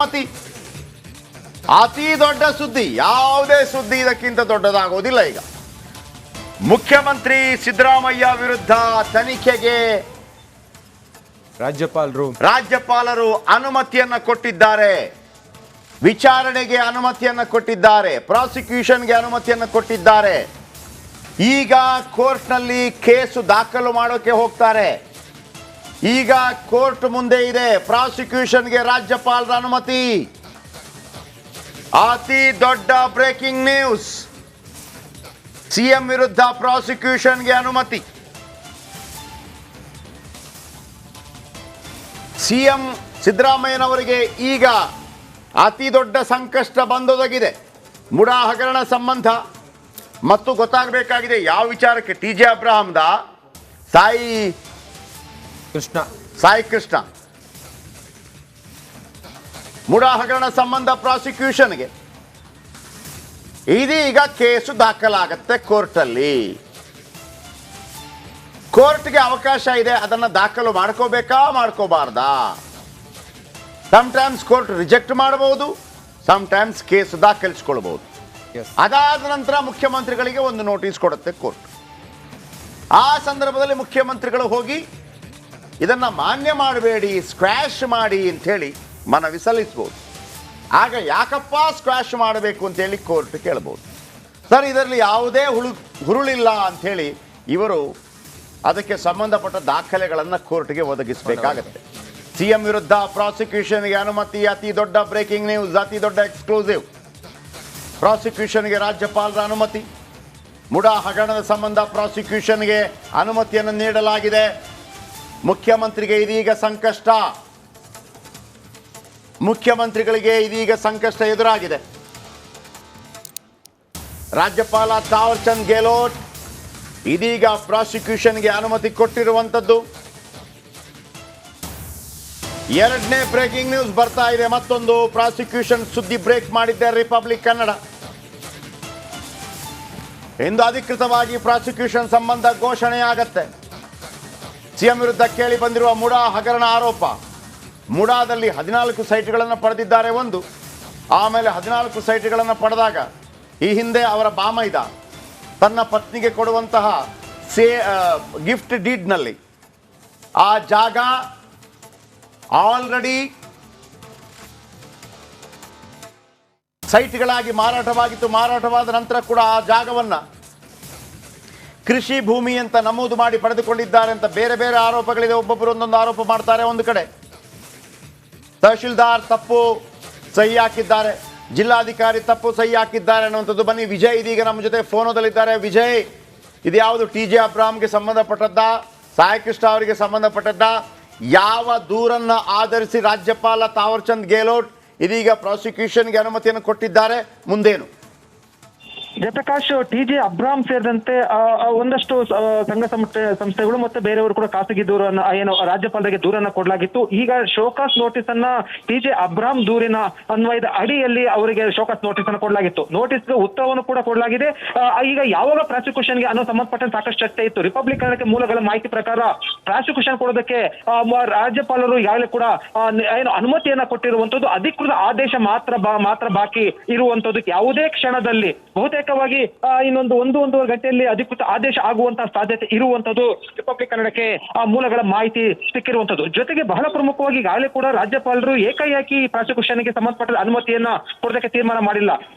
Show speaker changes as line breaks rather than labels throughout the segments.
ಅತಿ ಅತಿ ದೊಡ್ಡ ಸುದ್ದಿ, ಯಾವುದೇ ಸುದ್ದಿ ಇದಕ್ಕಿಂತ ದೊಡ್ಡದಾಗೋದಿಲ್ಲ. ಈಗ ಮುಖ್ಯಮಂತ್ರಿ ಸಿದ್ದರಾಮಯ್ಯ ವಿರುದ್ಧ ತನಿಖೆಗೆ ರಾಜ್ಯಪಾಲರು ಅನುಮತಿಯನ್ನ ಕೊಟ್ಟಿದ್ದಾರೆ, ವಿಚಾರಣೆಗೆ ಅನುಮತಿಯನ್ನ ಕೊಟ್ಟಿದ್ದಾರೆ, ಪ್ರಾಸಿಕ್ಯೂಷನ್ಗೆ ಅನುಮತಿಯನ್ನ ಕೊಟ್ಟಿದ್ದಾರೆ. ಈಗ ಕೋರ್ಟ್ನಲ್ಲಿ ಕೇಸು ದಾಖಲು ಮಾಡೋಕೆ ಹೋಗ್ತಾರೆ. ಈಗ ಕೋರ್ಟ್ ಮುಂದೆ ಇದೆ, ಪ್ರಾಸಿಕ್ಯೂಷನ್ಗೆ ರಾಜ್ಯಪಾಲರ ಅನುಮತಿ. ಅತಿ ದೊಡ್ಡ ಬ್ರೇಕಿಂಗ್ ನ್ಯೂಸ್, ಸಿಎಂ ವಿರುದ್ಧ ಪ್ರಾಸಿಕ್ಯೂಷನ್ಗೆ ಅನುಮತಿ. ಸಿಎಂ ಸಿದ್ದರಾಮಯ್ಯನವರಿಗೆ ಈಗ ಅತಿ ದೊಡ್ಡ ಸಂಕಷ್ಟ ಬಂದೊದಗಿದೆ. ಮುಡಾ ಹಗರಣ ಸಂಬಂಧ ಮತ್ತು ಗೊತ್ತಾಗಬೇಕಾಗಿದೆ ಯಾವ ವಿಚಾರಕ್ಕೆ. ಟಿ.ಜೆ. ಅಬ್ರಹಾಂದ ಸಾಯಿ ಕೃಷ್ಣ ಮುಡಾ ಹಗರಣ ಸಂಬಂಧ ಪ್ರಾಸಿಕ್ಯೂಷನ್ಗೆ ಇದೀಗ ಕೇಸು ದಾಖಲಾಗತ್ತೆ ಕೋರ್ಟಲ್ಲಿ. ಕೋರ್ಟ್ಗೆ ಅವಕಾಶ ಇದೆ, ಅದನ್ನು ದಾಖಲು ಮಾಡ್ಕೋಬೇಕಾ ಮಾಡ್ಕೋಬಾರ್ದಾ. ಸಮ್ಟೈಮ್ಸ್ ಕೋರ್ಟ್ ರಿಜೆಕ್ಟ್ ಮಾಡಬಹುದು, ಸಮ್ಟೈಮ್ಸ್ ಕೇಸ್ ದಾಖಲಿಸ್ಕೊಳ್ಬಹುದು. ಅದಾದ ನಂತರ ಮುಖ್ಯಮಂತ್ರಿಗಳಿಗೆ ಒಂದು ನೋಟಿಸ್ ಕೊಡುತ್ತೆ ಕೋರ್ಟ್. ಆ ಸಂದರ್ಭದಲ್ಲಿ ಮುಖ್ಯಮಂತ್ರಿಗಳು ಹೋಗಿ ಇದನ್ನ ಮಾನ್ಯ ಮಾಡಬೇಡಿ, ಸ್ಕ್ವಾಶ್ ಮಾಡಿ ಅಂಥೇಳಿ ಮನವಿ ಸಲ್ಲಿಸಬಹುದು. ಆಗ ಯಾಕಪ್ಪ ಸ್ಕ್ವಾಶ್ ಮಾಡಬೇಕು ಅಂತೇಳಿ ಕೋರ್ಟ್ ಕೇಳಬಹುದು. ಸರ್, ಇದರಲ್ಲಿ ಯಾವುದೇ ಹುರುಳಿಲ್ಲ ಅಂಥೇಳಿ ಇವರು ಅದಕ್ಕೆ ಸಂಬಂಧಪಟ್ಟ ದಾಖಲೆಗಳನ್ನು ಕೋರ್ಟ್ಗೆ ಒದಗಿಸಬೇಕಾಗತ್ತೆ. ಸಿಎಂ ವಿರುದ್ಧ ಪ್ರಾಸಿಕ್ಯೂಷನ್ಗೆ ಅನುಮತಿ, ಅತಿ ದೊಡ್ಡ ಬ್ರೇಕಿಂಗ್ ನ್ಯೂಸ್, ಅತಿ ದೊಡ್ಡ ಎಕ್ಸ್ಕ್ಲೂಸಿವ್. ಪ್ರಾಸಿಕ್ಯೂಷನ್ಗೆ ರಾಜ್ಯಪಾಲರ ಅನುಮತಿ. ಮುಡಾ ಹಗರಣದ ಸಂಬಂಧ ಪ್ರಾಸಿಕ್ಯೂಷನ್ಗೆ ಅನುಮತಿಯನ್ನು ನೀಡಲಾಗಿದೆ. ಮುಖ್ಯಮಂತ್ರಿಗೆ ಇದೀಗ ಸಂಕಷ್ಟ, ಮುಖ್ಯಮಂತ್ರಿಗಳಿಗೆ ಇದೀಗ ಸಂಕಷ್ಟ ಎದುರಾಗಿದೆ. ರಾಜ್ಯಪಾಲ ತಾವರ್ ಚಂದ್ ಗೆಹ್ಲೋಟ್ ಇದೀಗ ಪ್ರಾಸಿಕ್ಯೂಷನ್ಗೆ ಅನುಮತಿ ಕೊಟ್ಟಿರುವಂಥದ್ದು. ಎರಡನೇ ಬ್ರೇಕಿಂಗ್ ನ್ಯೂಸ್ ಬರ್ತಾ ಇದೆ. ಮತ್ತೊಂದು ಪ್ರಾಸಿಕ್ಯೂಷನ್ ಸುದ್ದಿ ಬ್ರೇಕ್ ಮಾಡಿದ್ದಾರೆ ರಿಪಬ್ಲಿಕ್ ಕನ್ನಡ. ಇಂದು ಅಧಿಕೃತವಾಗಿ ಪ್ರಾಸಿಕ್ಯೂಷನ್ ಸಂಬಂಧ ಘೋಷಣೆಯಾಗತ್ತೆ. ಸಿಎಂ ವಿರುದ್ಧ ಕೇಳಿ ಬಂದಿರುವ ಮುಡಾ ಹಗರಣ ಆರೋಪ. ಮುಡಾದಲ್ಲಿ 14 ಸೈಟ್ಗಳನ್ನು ಪಡೆದಿದ್ದಾರೆ ಒಂದು, ಆಮೇಲೆ 14 ಸೈಟ್ಗಳನ್ನು ಪಡೆದಾಗ ಈ ಹಿಂದೆ ಅವರ ಬಾಮೈದ ತನ್ನ ಪತ್ನಿಗೆ ಕೊಡುವಂತಹ ಗಿಫ್ಟ್ ಡೀಡ್ನಲ್ಲಿ ಆ ಜಾಗ ಆಲ್ರೆಡಿ ಸೈಟ್ಗಳಾಗಿ ಮಾರಾಟವಾಗಿತ್ತು. ಮಾರಾಟವಾದ ನಂತರ ಕೂಡ ಆ ಜಾಗವನ್ನು ಕೃಷಿ ಭೂಮಿ ಅಂತ ನಮೂದು ಮಾಡಿ ಪಡೆದುಕೊಂಡಿದ್ದಾರೆ ಅಂತ ಬೇರೆ ಬೇರೆ ಆರೋಪಗಳಿದೆ. ಒಬ್ಬೊಬ್ಬರು ಒಂದೊಂದು ಆರೋಪ ಮಾಡ್ತಾರೆ. ಒಂದು ಕಡೆ ತಹಶೀಲ್ದಾರ್ ತಪ್ಪು ಸಹಿ ಹಾಕಿದ್ದಾರೆ, ಜಿಲ್ಲಾಧಿಕಾರಿ ತಪ್ಪು ಸಹಿ ಹಾಕಿದ್ದಾರೆ ಅನ್ನುವಂಥದ್ದು. ಬನ್ನಿ, ವಿಜಯ್ ಇದೀಗ ನಮ್ಮ ಜೊತೆ ಫೋನದಲ್ಲಿದ್ದಾರೆ. ವಿಜಯ್, ಇದು ಯಾವುದು ಟಿ.ಜೆ. ಅಬ್ರಹಾಂಗೆ ಸಂಬಂಧಪಟ್ಟದ್ದ, ಸಾಯಿ ಕೃಷ್ಣ ಅವರಿಗೆ ಸಂಬಂಧಪಟ್ಟದ್ದ? ಯಾವ ದೂರನ್ನ ಆಧರಿಸಿ ರಾಜ್ಯಪಾಲ ತಾವರ್ ಚಂದ್ ಗೆಹ್ಲೋಟ್ ಇದೀಗ ಪ್ರಾಸಿಕ್ಯೂಷನ್ಗೆ ಅನುಮತಿಯನ್ನು ಕೊಟ್ಟಿದ್ದಾರೆ? ಮುಂದೇನು?
ಜಯಪ್ರಕಾಶ್, ಟಿ.ಜೆ. ಅಬ್ರಹಾಂ ಸೇರಿದಂತೆ ಒಂದಷ್ಟು ಸಂಘ ಸಂಸ್ಥೆಗಳು ಮತ್ತೆ ಬೇರೆಯವರು ಕೂಡ ಖಾಸಗಿ ದೂರನ್ನ ಏನು ರಾಜ್ಯಪಾಲರಿಗೆ ದೂರನ್ನ ಕೊಡಲಾಗಿತ್ತು. ಈಗ ಶೋಕಾಸ್ ನೋಟಿಸ್ ಅನ್ನ ಟಿ.ಜೆ. ಅಬ್ರಹಾಂ ದೂರಿನ ಅನ್ವಯದ ಅಡಿಯಲ್ಲಿ ಅವರಿಗೆ ಶೋಕಾಸ್ ನೋಟಿಸ್ ಅನ್ನು ಕೊಡಲಾಗಿತ್ತು. ನೋಟಿಸ್ಗೆ ಉತ್ತರವನ್ನು ಕೂಡ ಕೊಡಲಾಗಿದೆ. ಈಗ ಯಾವಾಗ ಪ್ರಾಸಿಕ್ಯೂಷನ್ಗೆ ಅನ್ನೋ ಸಂಬಂಧಪಟ್ಟ ಸಾಕಷ್ಟು ಚರ್ಚೆ ಇತ್ತು. ರಿಪಬ್ಲಿಕ್ ಕನ್ನಡಕ್ಕೆ ಮೂಲಗಳ ಮಾಹಿತಿ ಪ್ರಕಾರ ಪ್ರಾಸಿಕ್ಯೂಷನ್ ಕೊಡೋದಕ್ಕೆ ರಾಜ್ಯಪಾಲರು ಈಗಾಗಲೇ ಕೂಡ ಏನು ಅನುಮತಿಯನ್ನ ಕೊಟ್ಟಿರುವಂತದ್ದು, ಅಧಿಕೃತ ಆದೇಶ ಮಾತ್ರ ಬಾಕಿ ಇರುವಂತದ್ದು. ಯಾವುದೇ ಕ್ಷಣದಲ್ಲಿ ಬಹುತೇಕ ಒಂದೂವರೆ ಗಂಟೆಯಲ್ಲಿ ಅಧಿಕೃತ ಆದೇಶ ಆಗುವಂತಹ ಸಾಧ್ಯತೆ ಇರುವಂತದ್ದು ರಿಪಬ್ಲಿಕ್ ಕನ್ನಡಕ್ಕೆ ಆ ಮೂಲಗಳ ಮಾಹಿತಿ ಸಿಕ್ಕಿರುವಂತದ್ದು. ಜೊತೆಗೆ ಬಹಳ ಪ್ರಮುಖವಾಗಿ ಈಗಾಗಲೇ ಕೂಡ ರಾಜ್ಯಪಾಲರು ಏಕಾಏಕಿ ಪ್ರಾಸಿಕ್ಯೂಷನ್ಗೆ ಸಂಬಂಧಪಟ್ಟ ಅನುಮತಿಯನ್ನ ಕೊಡೋದಕ್ಕೆ ತೀರ್ಮಾನ ಮಾಡಿಲ್ಲ.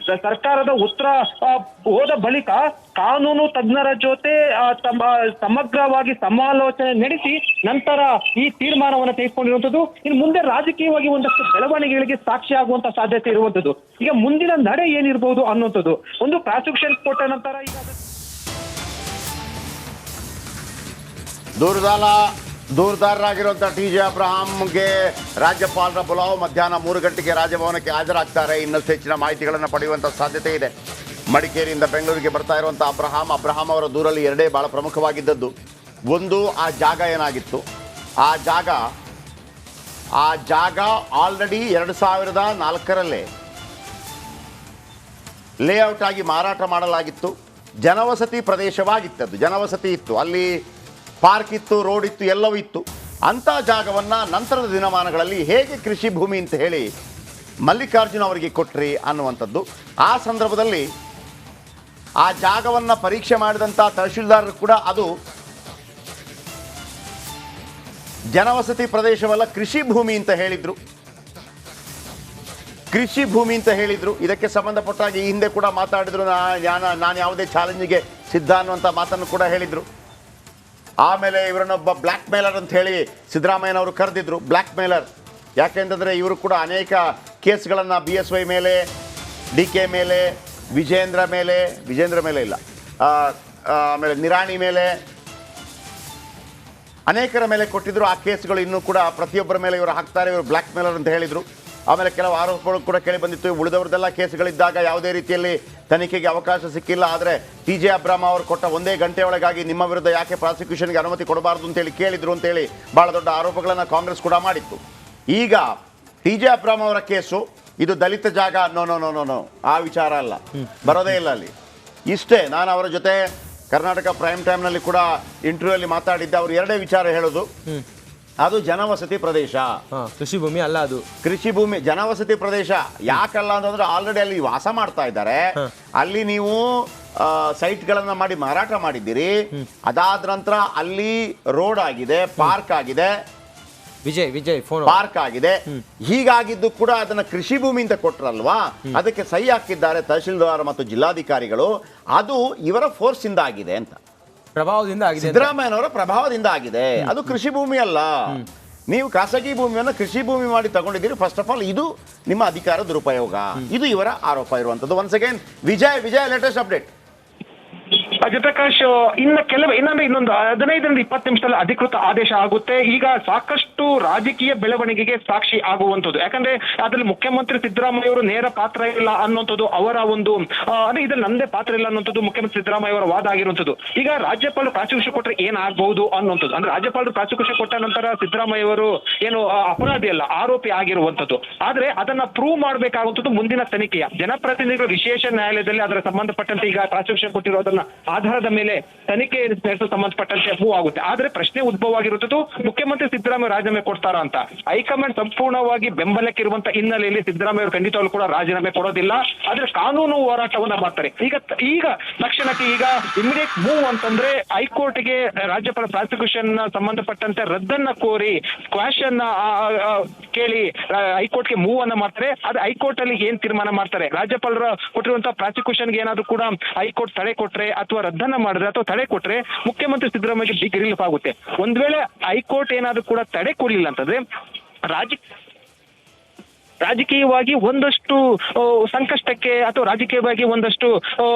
ಸರ್ಕಾರದ ಉತ್ತರ ಹೋದ ಬಳಿಕ ಕಾನೂನು ತಜ್ಞರ ಜೊತೆ ಸಮಗ್ರವಾಗಿ ಸಮಾಲೋಚನೆ ನಡೆಸಿ ನಂತರ ಈ ತೀರ್ಮಾನವನ್ನು ತೆಗೆದುಕೊಂಡಿರುವಂತದ್ದು. ಇನ್ನು ಮುಂದೆ ರಾಜಕೀಯವಾಗಿ ಒಂದಷ್ಟು ಬೆಳವಣಿಗೆಗಳಿಗೆ ಸಾಕ್ಷಿ ಆಗುವಂತಹ ಸಾಧ್ಯತೆ ಇರುವಂತದ್ದು. ಈಗ ಮುಂದಿನ ನಡೆ ಏನಿರಬಹುದು ಅನ್ನುವಂಥದ್ದು. ಒಂದು ಪ್ರಾಸಿಕ್ಯೂಷನ್ ಕೊಟ್ಟ ನಂತರ ಈಗ
ದೂರದಾರರಾಗಿರುವಂತಹ ಟಿ.ಜೆ. ಅಬ್ರಹಾಂಗೆ ರಾಜ್ಯಪಾಲರ ಬುಲಾವ್ ಮಧ್ಯಾಹ್ನ 3 ಗಂಟೆಗೆ ರಾಜಭವನಕ್ಕೆ ಹಾಜರಾಗ್ತಾರೆ. ಇನ್ನಷ್ಟು ಹೆಚ್ಚಿನ ಮಾಹಿತಿಗಳನ್ನು ಪಡೆಯುವಂಥ ಸಾಧ್ಯತೆ ಇದೆ. ಮಡಿಕೇರಿಯಿಂದ ಬೆಂಗಳೂರಿಗೆ ಬರ್ತಾ ಇರುವಂಥ ಅಬ್ರಹಾಂ ಅವರ ದೂರಲ್ಲಿ ಎರಡೇ ಬಹಳ ಪ್ರಮುಖವಾಗಿದ್ದದ್ದು. ಒಂದು, ಆ ಜಾಗ ಏನಾಗಿತ್ತು, ಆ ಜಾಗ ಆಲ್ರೆಡಿ 2004ರಲ್ಲೇ ಲೇಔಟ್ ಆಗಿ ಮಾರಾಟ ಮಾಡಲಾಗಿತ್ತು. ಜನವಸತಿ ಪ್ರದೇಶವಾಗಿತ್ತದು, ಜನವಸತಿ ಇತ್ತು, ಅಲ್ಲಿ ಪಾರ್ಕ್ ಇತ್ತು, ರೋಡ್ ಇತ್ತು, ಎಲ್ಲವೂ ಇತ್ತು. ಅಂಥ ಜಾಗವನ್ನು ನಂತರದ ದಿನಮಾನಗಳಲ್ಲಿ ಹೇಗೆ ಕೃಷಿ ಭೂಮಿ ಅಂತ ಹೇಳಿ ಮಲ್ಲಿಕಾರ್ಜುನ್ ಅವರಿಗೆ ಕೊಟ್ರಿ ಅನ್ನುವಂಥದ್ದು. ಆ ಸಂದರ್ಭದಲ್ಲಿ ಆ ಜಾಗವನ್ನು ಪರೀಕ್ಷೆ ಮಾಡಿದಂಥ ತಹಶೀಲ್ದಾರರು ಕೂಡ ಅದು ಜನವಸತಿ ಪ್ರದೇಶವಲ್ಲ, ಕೃಷಿ ಭೂಮಿ ಅಂತ ಹೇಳಿದರು. ಕೃಷಿ ಭೂಮಿ ಅಂತ ಹೇಳಿದರು. ಇದಕ್ಕೆ ಸಂಬಂಧಪಟ್ಟಾಗಿ ಈ ಹಿಂದೆ ಕೂಡ ಮಾತಾಡಿದ್ರು, ನಾನು ಯಾವುದೇ ಚಾಲೆಂಜಿಗೆ ಸಿದ್ಧ ಅನ್ನುವಂಥ ಮಾತನ್ನು ಕೂಡ ಹೇಳಿದರು. ಆಮೇಲೆ ಇವರನ್ನೊಬ್ಬ ಬ್ಲ್ಯಾಕ್ ಮೇಲರ್ ಅಂತ ಹೇಳಿ ಸಿದ್ದರಾಮಯ್ಯನವರು ಕರೆದಿದ್ರು. ಬ್ಲ್ಯಾಕ್ ಮೇಲರ್ ಯಾಕೆಂತಂದರೆ ಇವರು ಕೂಡ ಅನೇಕ ಕೇಸ್ಗಳನ್ನು BSY ಮೇಲೆ, DK ಮೇಲೆ, ವಿಜೇಂದ್ರ ಮೇಲೆ ಇಲ್ಲ, ಆಮೇಲೆ ನಿರಾಣಿ ಮೇಲೆ ಅನೇಕರ ಮೇಲೆ ಕೊಟ್ಟಿದ್ರು. ಆ ಕೇಸ್ಗಳು ಇನ್ನೂ ಕೂಡ ಪ್ರತಿಯೊಬ್ಬರ ಮೇಲೆ ಇವರು ಹಾಕ್ತಾರೆ, ಇವರು ಬ್ಲ್ಯಾಕ್ ಮೇಲರ್ ಅಂತ ಹೇಳಿದರು. ಆಮೇಲೆ ಕೆಲವು ಆರೋಪಗಳು ಕೂಡ ಕೇಳಿ ಬಂದಿತ್ತು. ಉಳಿದವ್ರದ್ದೆಲ್ಲ ಕೇಸ್ಗಳಿದ್ದಾಗ ಯಾವುದೇ ರೀತಿಯಲ್ಲಿ ತನಿಖೆಗೆ ಅವಕಾಶ ಸಿಕ್ಕಿಲ್ಲ. ಆದರೆ TJ ಅಬ್ರಾಮ್ ಅವರು ಕೊಟ್ಟ ಒಂದೇ ಗಂಟೆ ಒಳಗಾಗಿ ನಿಮ್ಮ ವಿರುದ್ಧ ಯಾಕೆ ಪ್ರಾಸಿಕ್ಯೂಷನ್ಗೆ ಅನುಮತಿ ಕೊಡಬಾರ್ದು ಅಂತೇಳಿ ಕೇಳಿದ್ರು ಅಂತೇಳಿ ಭಾಳ ದೊಡ್ಡ ಆರೋಪಗಳನ್ನು ಕಾಂಗ್ರೆಸ್ ಕೂಡ ಮಾಡಿತ್ತು. ಈಗ TJ ಅಬ್ರಾಮ್ ಅವರ ಕೇಸು ಇದು ದಲಿತ ಜಾಗ, ನೋ ಆ ವಿಚಾರ ಅಲ್ಲ, ಬರೋದೇ ಇಲ್ಲ ಅಲ್ಲಿ. ಇಷ್ಟೇ. ನಾನು ಅವರ ಜೊತೆ ಕರ್ನಾಟಕ ಪ್ರೈಮ್ ಟೈಮ್ನಲ್ಲಿ ಕೂಡ ಇಂಟರ್ವ್ಯೂ ಅಲ್ಲಿ ಮಾತಾಡಿದ್ದೆ. ಅವರು ಎರಡೇ ವಿಚಾರ ಹೇಳೋದು, ಅದು ಜನವಸತಿ ಪ್ರದೇಶ,
ಕೃಷಿ ಭೂಮಿ ಅಲ್ಲ, ಅದು
ಕೃಷಿ ಭೂಮಿ ಜನವಸತಿ ಪ್ರದೇಶ. ಯಾಕಲ್ಲ ಅಂತಂದ್ರೆ ಆಲ್ರೆಡಿ ಅಲ್ಲಿ ವಾಸ ಮಾಡ್ತಾ ಇದ್ದಾರೆ. ಅಲ್ಲಿ ನೀವು ಸೈಟ್ಗಳನ್ನ ಮಾಡಿ ಮಾರಾಟ ಮಾಡಿದ್ದೀರಿ. ಅದಾದ ನಂತರ ಅಲ್ಲಿ ರೋಡ್ ಆಗಿದೆ, ಪಾರ್ಕ್ ಆಗಿದೆ,
ವಿಜಯ್ ಫೋನ್
ಪಾರ್ಕ್ ಆಗಿದೆ. ಹೀಗಾಗಿದ್ದು ಕೂಡ ಅದನ್ನ ಕೃಷಿ ಭೂಮಿ ಅಂತ ಕೊಟ್ರಲ್ವಾ, ಅದಕ್ಕೆ ಸಹಿ ಹಾಕಿದ್ದಾರೆ ತಹಶೀಲ್ದಾರ್ ಮತ್ತು ಜಿಲ್ಲಾಧಿಕಾರಿಗಳು. ಅದು ಇವರ ಫೋರ್ಸ್ ಇಂದ ಆಗಿದೆ ಅಂತ,
ಪ್ರಭಾವದಿಂದ ಆಗಿದೆ,
ಸಿದ್ದರಾಮಯ್ಯನವರ ಪ್ರಭಾವದಿಂದ ಆಗಿದೆ. ಅದು ಕೃಷಿ ಭೂಮಿ ಅಲ್ಲ. ನೀವು ಖಾಸಗಿ ಭೂಮಿಯನ್ನು ಕೃಷಿ ಭೂಮಿ ಮಾಡಿ ತಗೊಂಡಿದ್ದೀರಿ. ಫಸ್ಟ್ ಆಫ್ ಆಲ್ ಇದು ನಿಮ್ಮ ಅಧಿಕಾರ ದುರುಪಯೋಗ, ಇದು ಇವರ ಆರೋಪ ಇರುವಂತದ್ದು. Once again Vijay latest update.
Jayaprakash, ಇನ್ನೊಂದು 15-20 ನಿಮಿಷದಲ್ಲಿ ಅಧಿಕೃತ ಆದೇಶ ಆಗುತ್ತೆ. ಈಗ ಸಾಕಷ್ಟು ರಾಜಕೀಯ ಬೆಳವಣಿಗೆಗೆ ಸಾಕ್ಷಿ ಆಗುವಂಥದ್ದು. ಯಾಕಂದ್ರೆ ಅದ್ರಲ್ಲಿ ಮುಖ್ಯಮಂತ್ರಿ ಸಿದ್ದರಾಮಯ್ಯ ಅವರು ನೇರ ಪಾತ್ರ ಇಲ್ಲ ಅನ್ನುವಂಥದ್ದು ಅವರ ಒಂದು ಅಂದ್ರೆ ಇದ್ರಲ್ಲಿ ನಂದೇ ಪಾತ್ರ ಇಲ್ಲ ಅನ್ನುವಂಥದ್ದು ಮುಖ್ಯಮಂತ್ರಿ ಸಿದ್ದರಾಮಯ್ಯ ಅವರ ವಾದ ಆಗಿರುವಂಥದ್ದು. ಈಗ ರಾಜ್ಯಪಾಲರು ಪ್ರಾಸಿಕ್ಯೂಷನ್ ಕೊಟ್ಟರೆ ಏನಾಗಬಹುದು ಅನ್ನುವಂಥದ್ದು. ಅಂದ್ರೆ ರಾಜ್ಯಪಾಲರು ಪ್ರಾಸಿಕ್ಯೂಷನ್ ಕೊಟ್ಟ ನಂತರ ಸಿದ್ದರಾಮಯ್ಯ ಅವರು ಏನು ಅಪರಾಧಿ ಅಲ್ಲ, ಆರೋಪಿ ಆಗಿರುವಂಥದ್ದು. ಆದ್ರೆ ಅದನ್ನ ಪ್ರೂವ್ ಮಾಡಬೇಕಾಗುವಂಥದ್ದು ಮುಂದಿನ ತನಿಖೆಯ ಜನಪ್ರತಿನಿಧಿಗಳು ವಿಶೇಷ ನ್ಯಾಯಾಲಯದಲ್ಲಿ ಅದರ ಸಂಬಂಧಪಟ್ಟಂತೆ ಈಗ ಪ್ರಾಸಿಕ್ಯೂಷನ್ ಕೊಟ್ಟಿರೋದನ್ನ ಆಧಾರದ ಮೇಲೆ ತನಿಖೆ ನಡೆಸಲು ಸಂಬಂಧಪಟ್ಟಂತೆ ಮೂವ್ ಆಗುತ್ತೆ. ಆದ್ರೆ ಪ್ರಶ್ನೆ ಉದ್ಭವ ಆಗಿರುತ್ತದೆ, ಮುಖ್ಯಮಂತ್ರಿ ಸಿದ್ದರಾಮಯ್ಯ ರಾಜೀನಾಮೆ ಕೊಡ್ತಾರಾ ಅಂತ. ಹೈಕಮಾಂಡ್ ಸಂಪೂರ್ಣವಾಗಿ ಬೆಂಬಲಕ್ಕಿರುವಂತ ಹಿನ್ನೆಲೆಯಲ್ಲಿ ಸಿದ್ದರಾಮಯ್ಯ ಅವರು ಖಂಡಿತವಾಗ್ಲೂ ಕೂಡ ರಾಜೀನಾಮೆ ಕೊಡೋದಿಲ್ಲ. ಆದ್ರೆ ಕಾನೂನು ಹೋರಾಟವನ್ನ ಮಾಡ್ತಾರೆ. ಈಗ ತಕ್ಷಣಕ್ಕೆ ಈಗ ಇಮಿಡಿಯೇಟ್ ಮೂವ್ ಅಂತಂದ್ರೆ ಹೈಕೋರ್ಟ್ಗೆ ರಾಜ್ಯಪಾಲ ಪ್ರಾಸಿಕ್ಯೂಷನ್ ಸಂಬಂಧಪಟ್ಟಂತೆ ರದ್ದನ್ನ ಕೋರಿ ಸ್ಕ್ವಾಶ್ ಅನ್ನ ಕೇಳಿ ಹೈಕೋರ್ಟ್ಗೆ ಮೂವ್ ಅನ್ನ ಮಾಡ್ತಾರೆ. ಅದು ಹೈಕೋರ್ಟ್ ಅಲ್ಲಿ ಏನ್ ತೀರ್ಮಾನ ಮಾಡ್ತಾರೆ, ರಾಜ್ಯಪಾಲರ ಕೊಟ್ಟಿರುವಂತಹ ಪ್ರಾಸಿಕ್ಯೂಷನ್ಗೆ ಏನಾದ್ರು ಕೂಡ ಹೈಕೋರ್ಟ್ ತಡೆ ಕೊಟ್ರೆ ಅಥವಾ ರದ್ದನ್ನ ಮಾಡಿದ್ರೆ ಅಥವಾ ತಡೆ ಕೊಟ್ರೆ ಮುಖ್ಯಮಂತ್ರಿ ಸಿದ್ದರಾಮಯ್ಯ ಬಿಗ್ ರಿಲೀಫ್ ಆಗುತ್ತೆ. ಒಂದ್ ವೇಳೆ ಹೈಕೋರ್ಟ್ ಏನಾದ್ರು ಕೂಡ ತಡೆ ಕೊಡ್ಲಿಲ್ಲ ಅಂತಂದ್ರೆ ರಾಜಕೀಯವಾಗಿ ಒಂದಷ್ಟು ಸಂಕಷ್ಟಕ್ಕೆ ಅಥವಾ ರಾಜಕೀಯವಾಗಿ ಒಂದಷ್ಟು